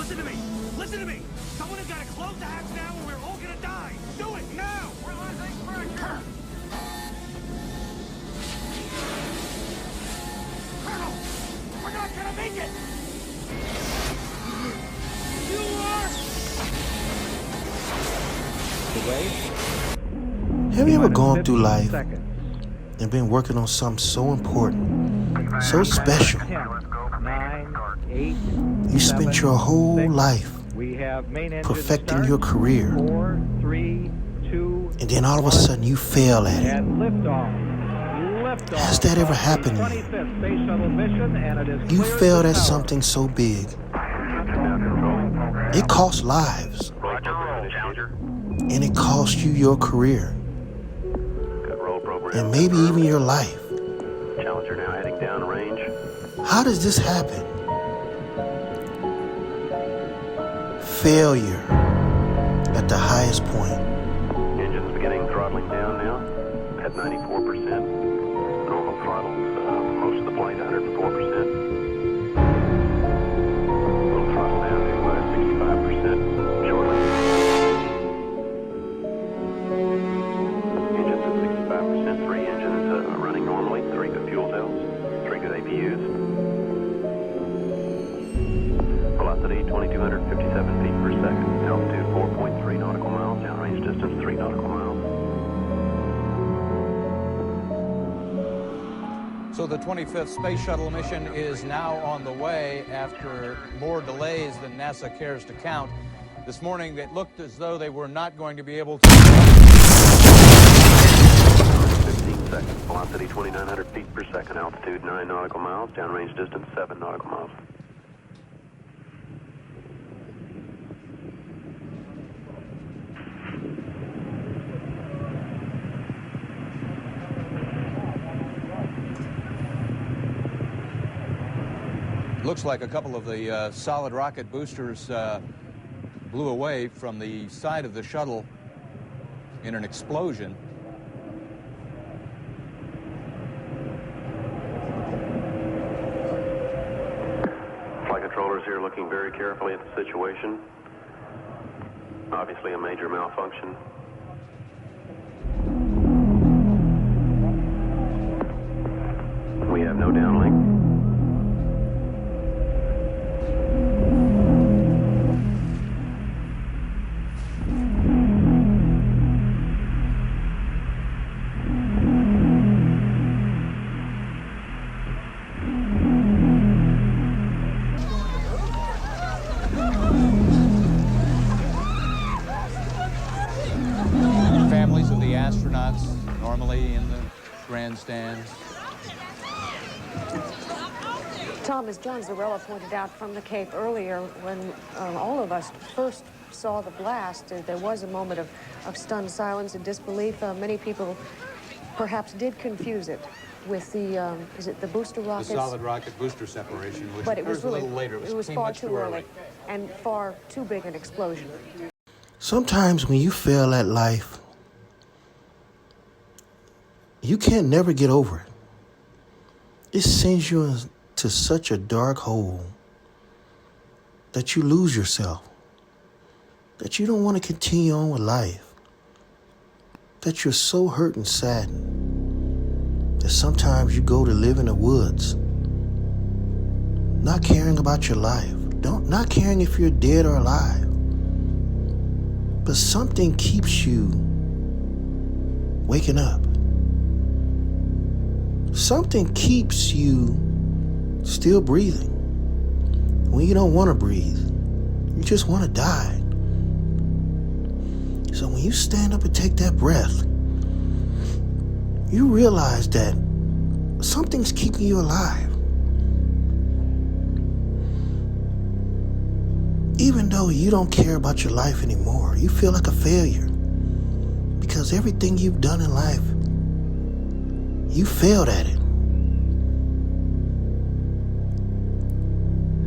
Listen to me! Listen to me! Someone has got to close the hatch now or we're all gonna die! Do it now! We're losing pressure! Colonel! We're not gonna make it! You are... Have you ever gone through life and been working on something so important, so special? 10, 9, 8, You spent 7, your whole 6. life We have main engine perfecting start. your career, 4, 3, 2, and then all of a sudden you fail at it. and liftoff. Liftoff. Has that ever of the happened to you? 25th Space Shuttle mission, and it is You cleared failed the at tower. something so big. It cost lives, and it cost you your career, and maybe even your life. Challenger now heading down range. How does this happen? Failure at the highest point. Engines beginning throttling down now at 94%. Normal throttles, most of the plane 104%. Little throttle down to 65% shortly. Engines at 65%. 3 engines running normally. 3 good fuel cells. 3 good APUs. Velocity 2,257 feet per second. Altitude 4.3 nautical miles. Downrange distance 3 nautical miles. So the 25th Space Shuttle mission is now on the way after more delays than NASA cares to count. This morning it looked as though they were not going to be able to... 15 seconds. Velocity 2,900 feet per second. Altitude 9 nautical miles. Downrange distance 7 nautical miles. Looks like a couple of the solid rocket boosters blew away from the side of the shuttle in an explosion. Flight controllers here looking very carefully at the situation. Obviously a major malfunction. We have no downlink. Families of the astronauts normally in the grandstands. Tom, as John Zarella pointed out from the Cape earlier, when all of us first saw the blast, there was a moment of stunned silence and disbelief. Many people perhaps did confuse it with the, is it the booster The rockets? solid rocket booster separation, which But it was occurs really, a little later. it was came far much too early and far too big an explosion. Sometimes when you fail at life, you can't never get over it. It sends you into such a dark hole that you lose yourself, that you don't want to continue on with life, that you're so hurt and saddened that sometimes you go to live in the woods, not caring about your life, not caring if you're dead or alive. But something keeps you waking up. Something keeps you still breathing when you don't want to breathe. You just want to die. So when you stand up and take that breath, you realize that something's keeping you alive. Even though you don't care about your life anymore, you feel like a failure because everything you've done in life, you failed at it.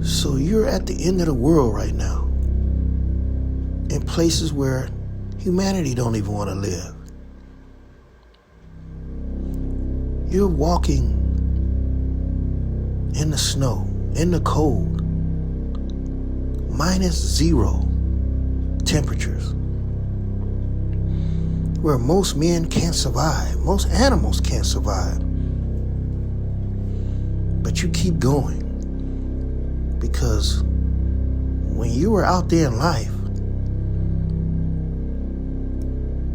So you're at the end of the world right now, in places where humanity don't even want to live. You're walking in the snow, in the cold, -0 temperatures, where most men can't survive, most animals can't survive. But you keep going, because when you were out there in life,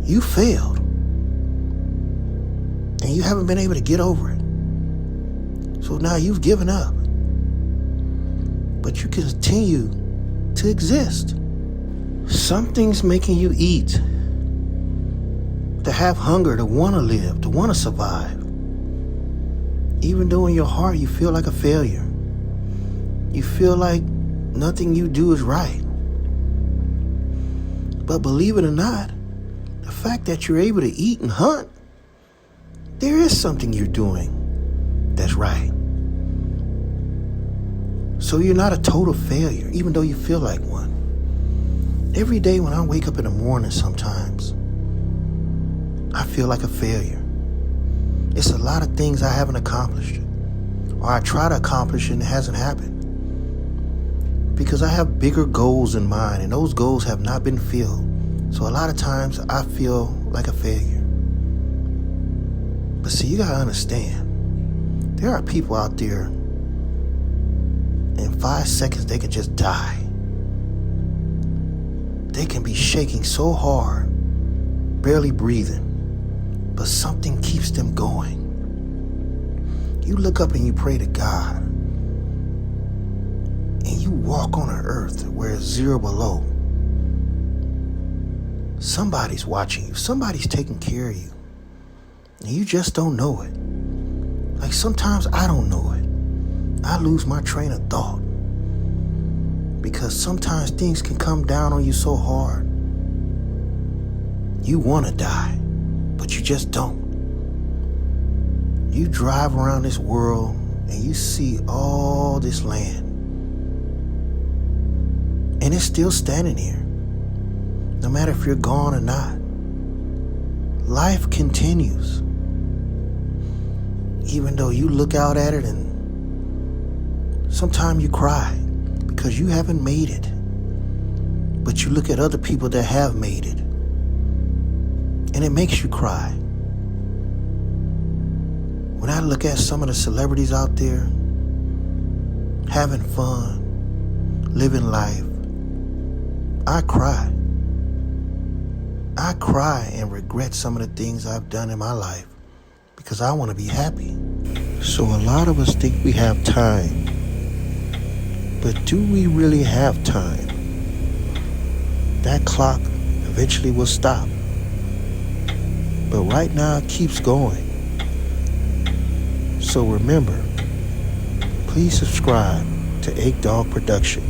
you failed, and you haven't been able to get over it. So now you've given up, but you continue to exist. Something's making you eat, to have hunger, to want to live, to want to survive. Even though in your heart you feel like a failure. You feel like nothing you do is right. But believe it or not, the fact that you're able to eat and hunt, there is something you're doing that's right. So you're not a total failure, even though you feel like one. Every day when I wake up in the morning sometimes, I feel like a failure. It's a lot of things I haven't accomplished, or I try to accomplish and it hasn't happened. Because I have bigger goals in mind, and those goals have not been filled. So a lot of times I feel like a failure. But see, you gotta understand, there are people out there, in 5 seconds they can just die. They can be shaking so hard, barely breathing, but something keeps them going. You look up and you pray to God, and you walk on an earth where it's 0 below. Somebody's watching you. Somebody's taking care of you. And you just don't know it. Like sometimes I don't know it. I lose my train of thought. Because sometimes things can come down on you so hard. You want to die, but you just don't. You drive around this world and you see all this land. And it's still standing here, no matter if you're gone or not. Life continues. Even though you look out at it and sometimes you cry because you haven't made it. But you look at other people that have made it, and it makes you cry. When I look at some of the celebrities out there having fun, living life, I cry. I cry and regret some of the things I've done in my life because I want to be happy. So a lot of us think we have time, but do we really have time? That clock eventually will stop, but right now it keeps going. So remember, please subscribe to AKDOG Production.